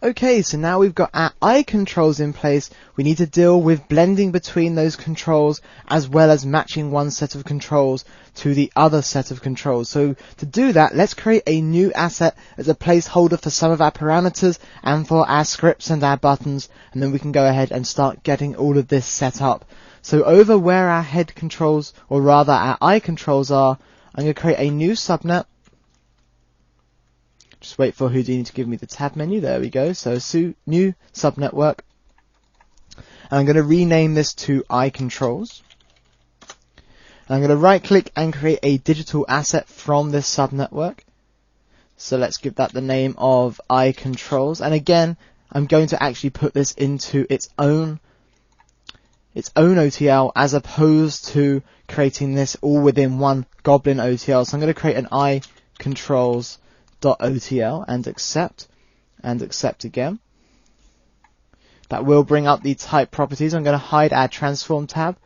Okay, so now we've got our eye controls in place. We need to deal with blending between those controls as well as matching one set of controls to the other set of controls. So to do that, let's create a new asset as a placeholder for some of our parameters and for our scripts and our buttons, and then we can go ahead and start getting all of this set up. So over where our head controls, or rather our eye controls are, I'm going to create a new subnet. Just wait for Houdini to give me the tab menu. There we go. So new subnetwork. And I'm going to rename this to eye controls. And I'm going to right click and create a digital asset from this subnetwork. So let's give that the name of eye controls. And again, I'm going to actually put this into its own OTL as opposed to creating this all within one Goblin OTL. So I'm going to create an eye controls .otl and accept again. That will bring up the type properties. I'm going to hide our transform tab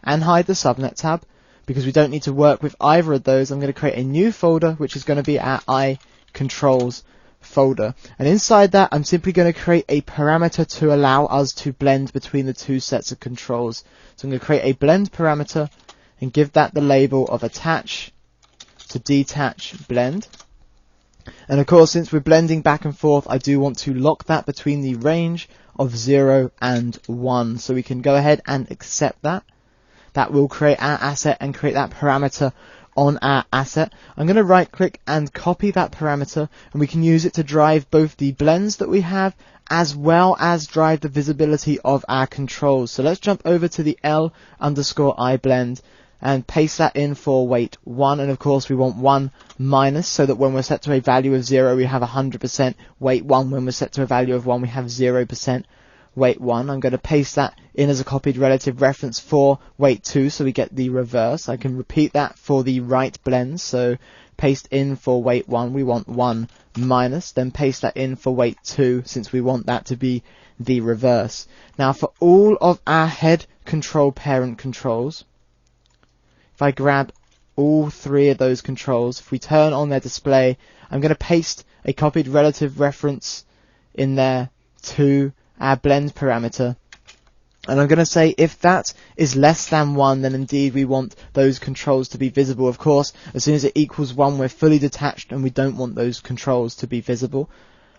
and hide the subnet tab because we don't need to work with either of those. I'm going to create a new folder which is going to be our eye controls folder, and inside that I'm simply going to create a parameter to allow us to blend between the two sets of controls. So I'm going to create a blend parameter and give that the label of attach to detach blend. And of course, since we're blending back and forth, I do want to lock that between the range of 0 and 1. So we can go ahead and accept that. That will create our asset and create that parameter on our asset. I'm going to right click and copy that parameter, and we can use it to drive both the blends that we have as well as drive the visibility of our controls. So let's jump over to the L_I blend and paste that in for weight 1, and of course we want 1 minus so that when we're set to a value of 0 we have 100% weight 1, when we're set to a value of 1 we have 0% weight 1. I'm going to paste that in as a copied relative reference for weight 2 so we get the reverse. I can repeat that for the right blend, so paste in for weight 1 we want 1 minus, then paste that in for weight 2 since we want that to be the reverse. Now for all of our head control parent controls, if I grab all three of those controls, if we turn on their display, I'm going to paste a copied relative reference in there to our blend parameter. And I'm going to say if that is less than 1, then indeed we want those controls to be visible. Of course, as soon as it equals 1, we're fully detached and we don't want those controls to be visible.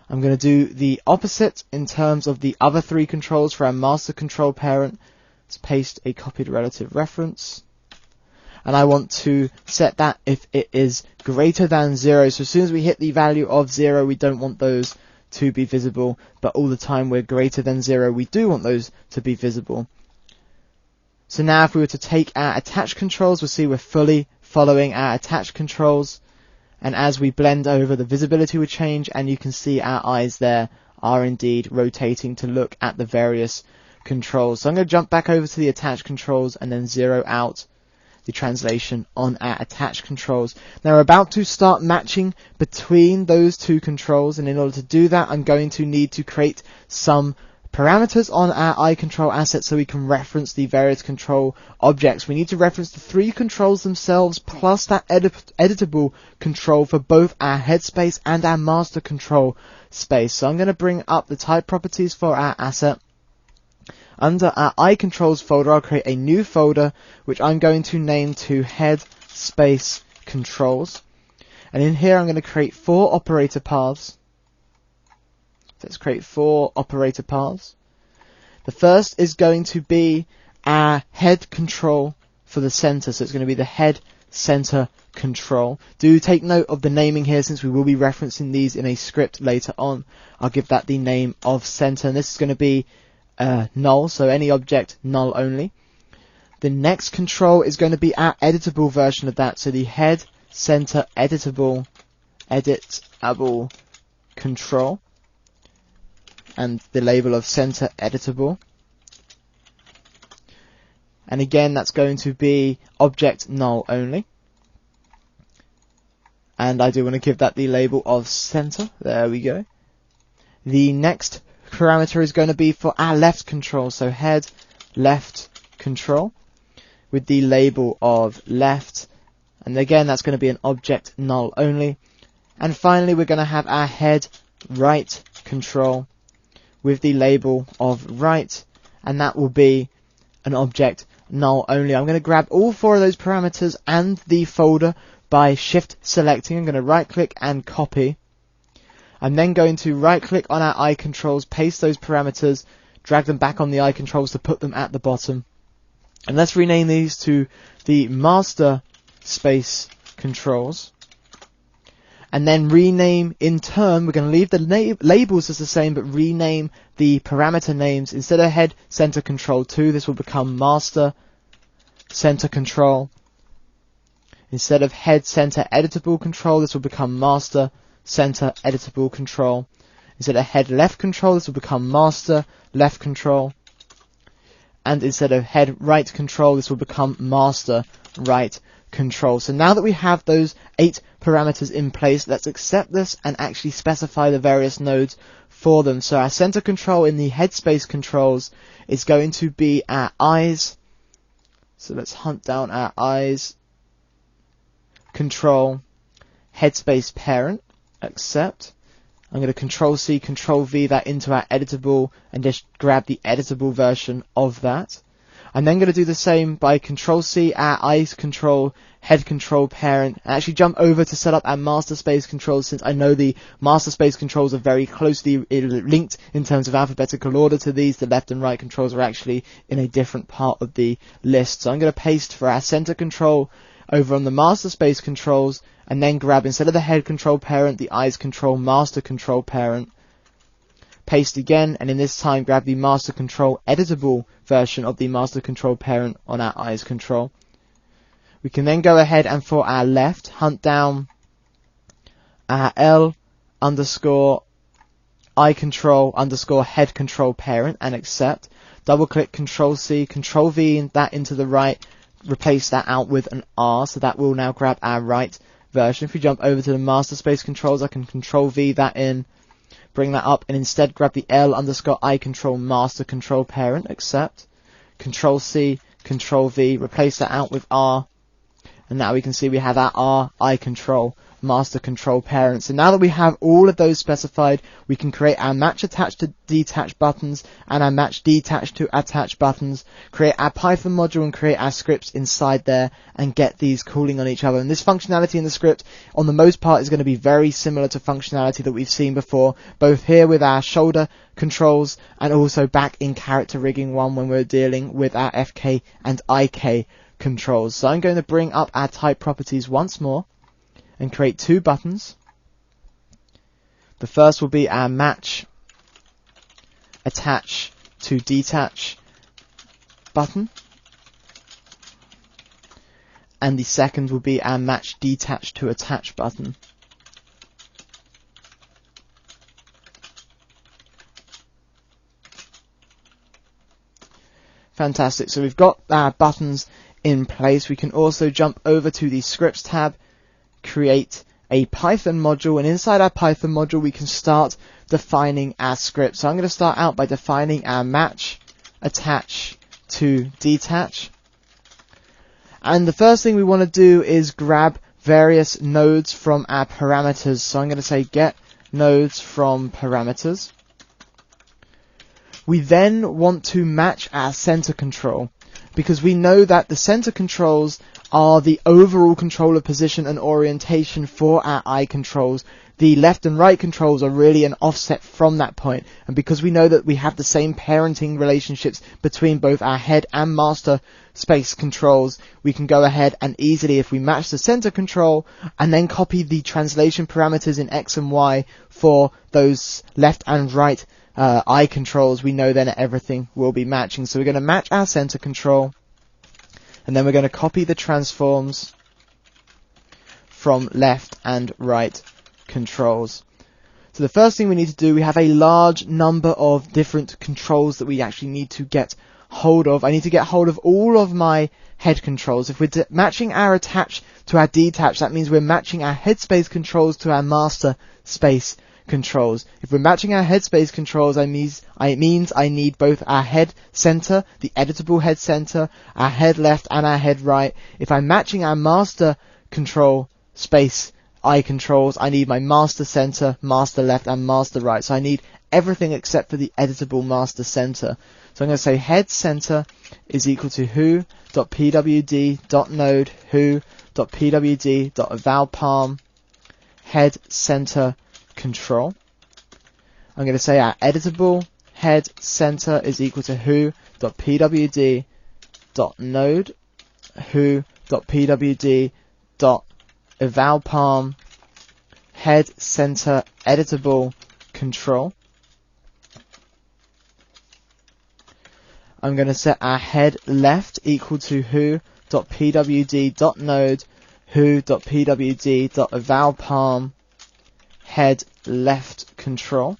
I'm going to do the opposite in terms of the other three controls for our master control parent. Let's paste a copied relative reference. And I want to set that if it is greater than 0. So as soon as we hit the value of 0, we don't want those to be visible, but all the time we're greater than 0, we do want those to be visible. So now if we were to take our attach controls, we'll see we're fully following our attach controls, and as we blend over, the visibility would change, and you can see our eyes there are indeed rotating to look at the various controls. So I'm going to jump back over to the attach controls and then zero out the translation on our attach controls. Now we're about to start matching between those two controls, and in order to do that I'm going to need to create some parameters on our eye control asset so we can reference the various control objects. We need to reference the three controls themselves plus that editable control for both our head space and our master control space. So I'm going to bring up the type properties for our asset. Under our eye controls folder, I'll create a new folder which I'm going to name to head space controls, and in here I'm going to create 4 operator paths. Let's create 4 operator paths. The first is going to be our head control for the center, so it's going to be the head center control. Do take note of the naming here since we will be referencing these in a script later on. I'll give that the name of center, and this is going to be null, so any object null only. The next control is going to be our editable version of that, so the head center editable control, and the label of center editable. And again, that's going to be object null only. And I do want to give that the label of center. There we go. The next parameter is going to be for our left control, so head left control with the label of left, and again that's going to be an object null only. And finally we're going to have our head right control with the label of right, and that will be an object null only. I'm going to grab all 4 of those parameters and the folder by shift selecting. I'm going to right click and copy. I'm then going to right click on our eye controls, paste those parameters, drag them back on the eye controls to put them at the bottom. And let's rename these to the master space controls. And then rename, in turn, we're going to leave the labels as the same, but rename the parameter names. Instead of head center control 2, this will become master center control. Instead of head center editable control, this will become master center editable control. Instead of head left control, this will become master left control. And instead of head right control, this will become master right control. So now that we have those 8 parameters in place, let's accept this and actually specify the various nodes for them. So our center control in the headspace controls is going to be our eyes. So let's hunt down our eyes control headspace parent, accept. I'm going to control C, control V that into our editable and just grab the editable version of that. I'm then going to do the same by control C, our eyes control, head control parent, and actually jump over to set up our master space controls, since I know the master space controls are very closely linked in terms of alphabetical order to these. The left and right controls are actually in a different part of the list. So I'm going to paste for our center control over on the master space controls, and then grab, instead of the head control parent, the eyes control master control parent. Paste again, and in this time grab the master control editable version of the master control parent on our eyes control. We can then go ahead and for our left, hunt down our L underscore eye control underscore head control parent and accept. Double click control C, control V that into the right, replace that out with an R, so that will now grab our right version. If we jump over to the master space controls, I can control V that in, bring that up, and instead grab the L underscore eye control master control parent, accept. Control C, control V, replace that out with R, and now we can see we have our R eye control master control parent. So now that we have all of those specified, we can create our match attached to detach buttons and our match detached to attach buttons, create our Python module and create our scripts inside there and get these calling on each other. And this functionality in the script on the most part is going to be very similar to functionality that we've seen before, both here with our shoulder controls and also back in character rigging 1 when we're dealing with our FK and IK controls. So I'm going to bring up our type properties once more and create 2 buttons. The first will be our match attach to detach button, and the second will be our match detach to attach button. Fantastic. So we've got our buttons in place. We can also jump over to the scripts tab, create a Python module, and inside our Python module we can start defining our script. So I'm going to start out by defining our match attach to detach, and the first thing we want to do is grab various nodes from our parameters. So I'm going to say get nodes from parameters. We then want to match our center control, because we know that the center controls are the overall control of position and orientation for our eye controls. The left and right controls are really an offset from that point, and because we know that we have the same parenting relationships between both our head and master space controls, we can go ahead and easily, if we match the center control and then copy the translation parameters in X and Y for those left and right eye controls, we know then everything will be matching. So we're going to match our center control, and then we're going to copy the transforms from left and right controls. So the first thing we need to do, we have a large number of different controls that we actually need to get hold of. I need to get hold of all of my head controls. If we're matching our attach to our detach, that means we're matching our headspace controls to our master space controls. If we're matching our headspace controls, it means I need both our head center, the editable head center, our head left and our head right. If I'm matching our master control space eye controls, I need my master center, master left and master right. So I need everything except for the editable master center. So I'm going to say head center is equal to who.pwd.node who.pwd.evalPalm head center control. I'm going to say our editable head center is equal to who.pwd.node who.pwd.evalPalm head center editable control. I'm going to set our head left equal to who.pwd.node who.pwd.evalPalm head left control.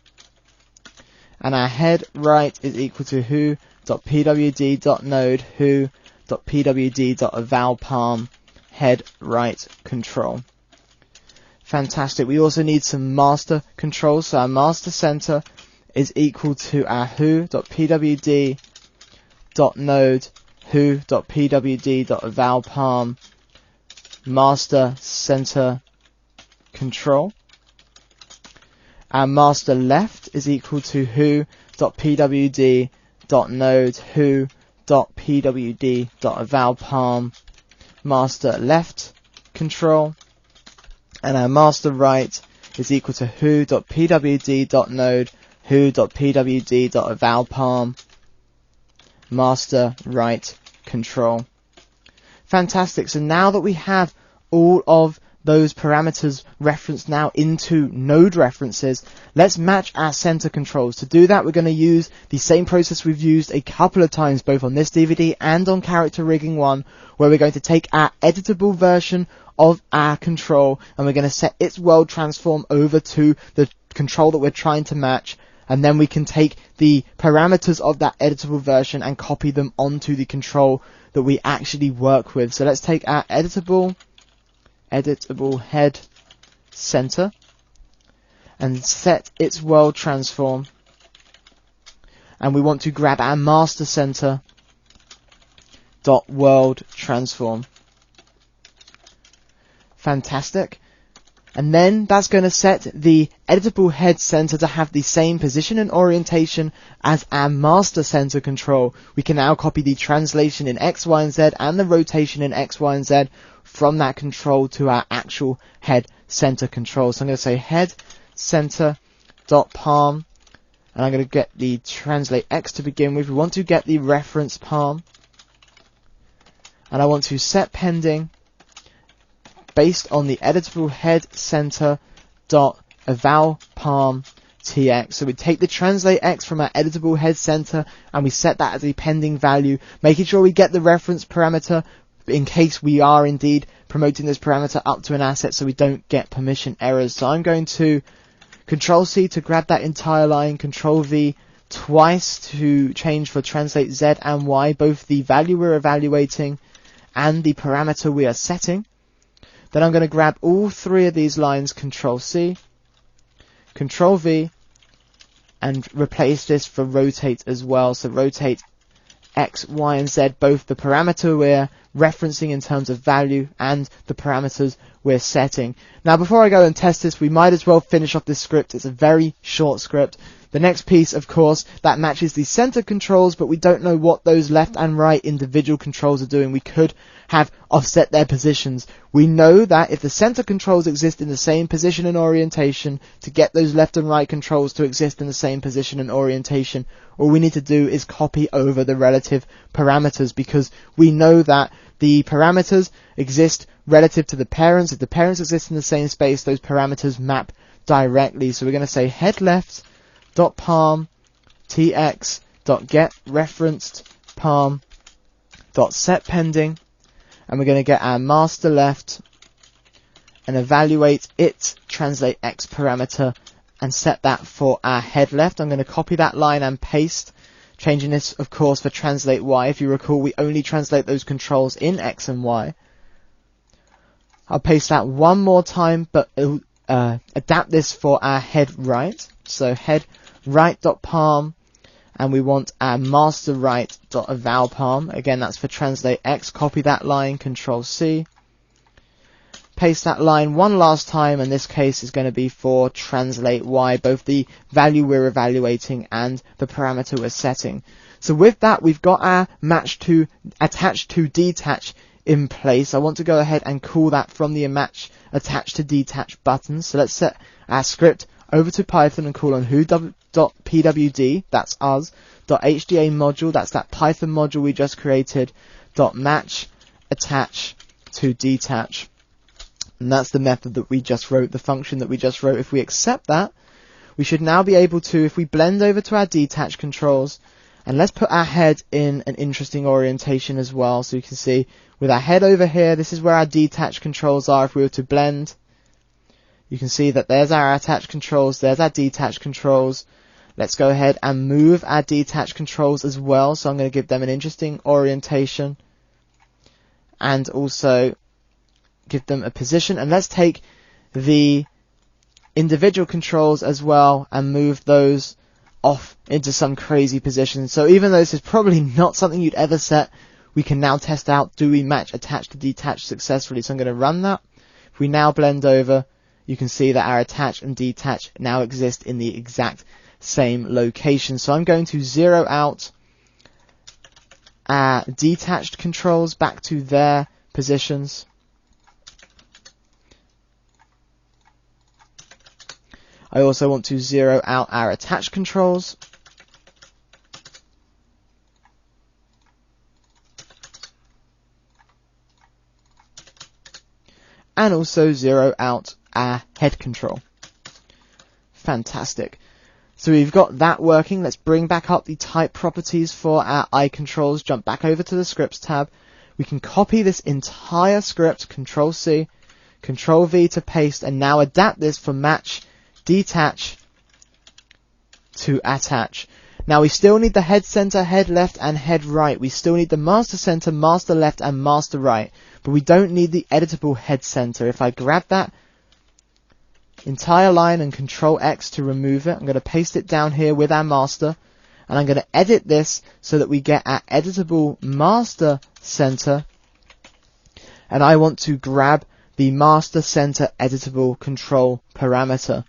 And our head right is equal to who.pwd.node who.pwd.evalPalm head right control. Fantastic. We also need some master controls. So our master center is equal to our who.pwd.node who.pwd.evalPalm master center control. Our master left is equal to who.pwd.node who.pwd.evalPalm master left control. And our master right is equal to who.pwd.node who.pwd.evalPalm master right control. Fantastic. So now that we have all of those parameters referenced now into node references, let's match our center controls. To do that, we're going to use the same process we've used a couple of times both on this DVD and on Character Rigging 1, where we're going to take our editable version of our control and we're going to set its world transform over to the control that we're trying to match, and then we can take the parameters of that editable version and copy them onto the control that we actually work with. So let's take our editable head center and set its world transform, and we want to grab our master center dot world transform. Fantastic. And then that's going to set the editable head center to have the same position and orientation as our master center control. We can now copy the translation in X, Y, and Z and the rotation in X, Y, and Z from that control to our actual head center control. So I'm going to say head center dot palm, and I'm going to get the translate X to begin with. We want to get the reference palm, and I want to set pending based on the editable head center dot eval palm tx. So we take the translate X from our editable head center and we set that as a pending value, making sure we get the reference parameter in case we are indeed promoting this parameter up to an asset so we don't get permission errors. So I'm going to Control C to grab that entire line, Control V twice to change for translate Z and Y, both the value we're evaluating and the parameter we are setting. Then I'm going to grab all three of these lines, Control C, Control V, and replace this for rotate as well. So rotate X, Y, and Z, both the parameter we're referencing in terms of value and the parameters we're setting. Now before I go and test this, we might as well finish off this script. It's a very short script. The next piece, of course, that matches the center controls, but we don't know what those left and right individual controls are doing. We could have offset their positions. We know that if the center controls exist in the same position and orientation, to get those left and right controls to exist in the same position and orientation, all we need to do is copy over the relative parameters, because we know that the parameters exist relative to the parents. If the parents exist in the same space, those parameters map directly. So we're going to say head left dot palm tx dot get referenced palm dot set pending, and we're going to get our master left and evaluate its translate X parameter and set that for our head left. I'm going to copy that line and paste, changing this of course for translate Y. If you recall, we only translate those controls in X and Y. I'll paste that one more time, but adapt this for our head right. So head right dot palm, and we want our master right dot eval palm. Again, that's for translate X. Copy that line, Control C, paste that line one last time, and this case is going to be for translate y, both the value we're evaluating and the parameter we're setting. So with that, we've got our match to attach to detach in place. I want to go ahead and call that from the match attach to detach button. So let's set our script over to Python and call on who.pwd, that's us, .hda module, that's that Python module we just created, .match attach to detach. And that's the method that we just wrote, the function that we just wrote. If we accept that, we should now be able to, if we blend over to our detach controls, and let's put our head in an interesting orientation as well. So you can see with our head over here, this is where our detach controls are. If we were to blend, you can see that there's our attach controls, there's our detach controls. Let's go ahead and move our detach controls as well. So I'm going to give them an interesting orientation and also give them a position. And let's take the individual controls as well and move those off into some crazy position. So even though this is probably not something you'd ever set, we can now test out, do we match attach to detach successfully? So I'm going to run that. If we now blend over, you can see that our attach and detach now exist in the exact same location. So I'm going to zero out our detached controls back to their positions. I also want to zero out our attach controls. And also zero out our head control. Fantastic. So we've got that working. Let's bring back up the type properties for our eye controls. Jump back over to the scripts tab. We can copy this entire script, Control C, Control V to paste, and now adapt this for match detach to attach. Now we still need the head center, head left, and head right. We still need the master center, master left, and master right, but we don't need the editable head center. If I grab that entire line and Control X to remove it, I'm going to paste it down here with our master, and I'm going to edit this so that we get our editable master center, and I want to grab the master center editable control parameter.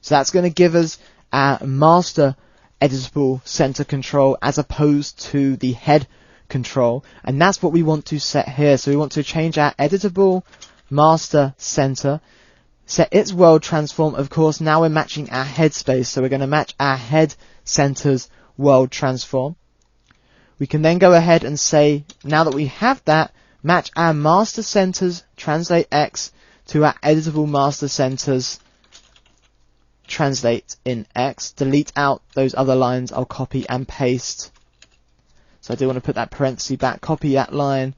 So that's going to give us our master editable center control as opposed to the head control. And that's what we want to set here. So we want to change our editable master center, set its world transform. Of course, now we're matching our head space. So we're going to match our head center's world transform. We can then go ahead and say, now that we have that, match our master centers translate X to our editable master centers translate in X. Delete out those other lines. I'll copy and paste. So I do want to put that parenthesis back. Copy that line,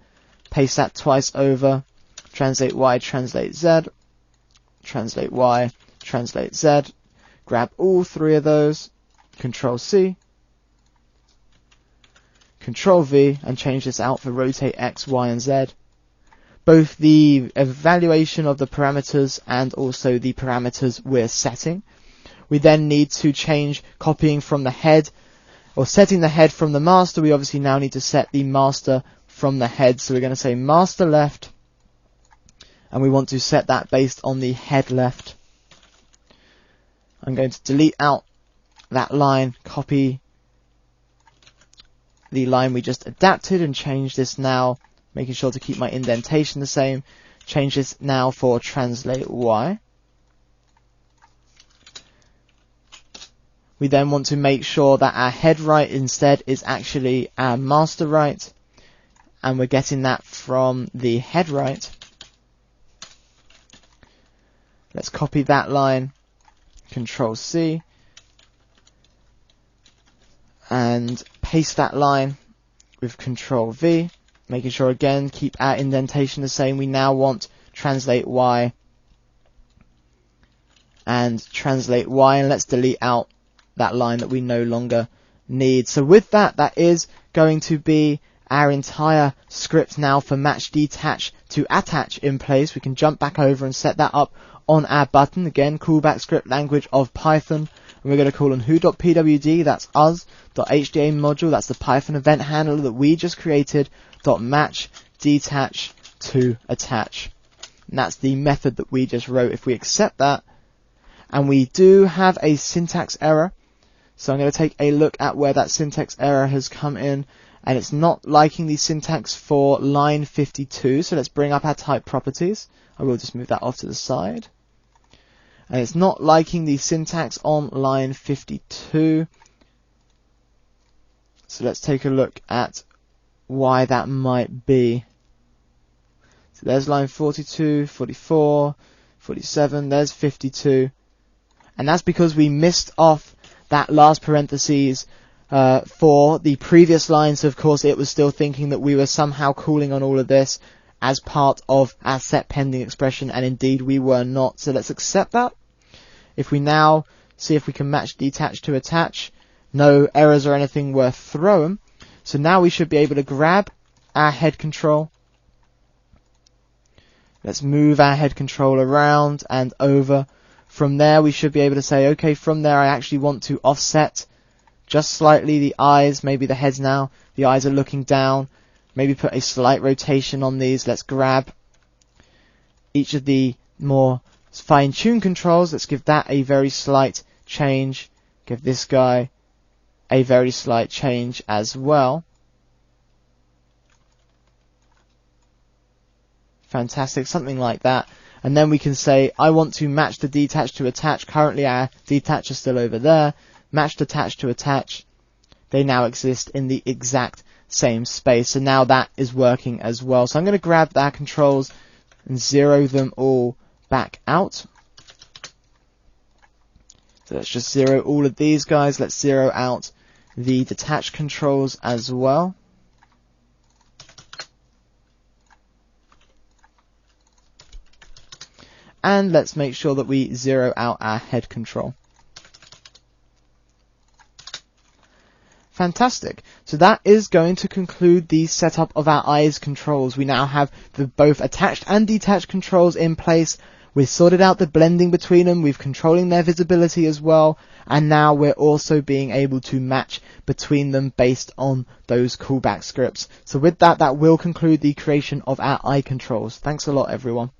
paste that twice over. Translate Y, translate Z. Translate Y, translate Z. Grab all three of those. Control C. Control V, and change this out for rotate X, Y, and Z. Both the evaluation of the parameters and also the parameters we're setting. We then need to change copying from the head, or setting the head from the master. We obviously now need to set the master from the head. So we're going to say master left, and we want to set that based on the head left. I'm going to delete out that line, copy the line we just adapted, and change this now, making sure to keep my indentation the same. Change this now for translate Y. We then want to make sure that our head right instead is actually our master right, and we're getting that from the head right. Let's copy that line, Control C, and paste that line with Control V, making sure again keep our indentation the same. We now want translate Y and translate Y, and let's delete out that line that we no longer need. So with that, that is going to be our entire script now for match detach to attach in place. We can jump back over and set that up on our button. Again, callback script language of Python. And we're going to call on who.pwd, that's us, .hda module, that's the Python event handler that we just created, .match detach to attach. And that's the method that we just wrote. If we accept that, and we do have a syntax error, so I'm going to take a look at where that syntax error has come in, and it's not liking the syntax for line 52, so let's bring up our type properties. I will just move that off to the side. And it's not liking the syntax on line 52. So let's take a look at why that might be. So there's line 42, 44, 47, there's 52. And that's because we missed off that last parentheses for the previous line. So of course it was still thinking that we were somehow calling on all of this as part of our set pending expression, and indeed we were not. So let's accept that. If we now see if we can match detach to attach, no errors or anything were thrown. So now we should be able to grab our head control. Let's move our head control around and over. From there we should be able to say, okay, from there I actually want to offset just slightly the eyes, maybe the heads now. The eyes are looking down. Maybe put a slight rotation on these. Let's grab each of the more fine-tuned controls. Let's give that a very slight change. Give this guy a very slight change as well. Fantastic, something like that. And then we can say, I want to match the detach to attach. Currently our detach is still over there. Match detach to attach. They now exist in the exact same space. So now that is working as well. So I'm going to grab our controls and zero them all back out. So let's just zero all of these guys. Let's zero out the detach controls as well. And let's make sure that we zero out our head control. Fantastic. So that is going to conclude the setup of our eyes controls. We now have the both attached and detached controls in place. We've sorted out the blending between them. We've controlling their visibility as well. And now we're also being able to match between them based on those callback scripts. So with that, that will conclude the creation of our eye controls. Thanks a lot, everyone.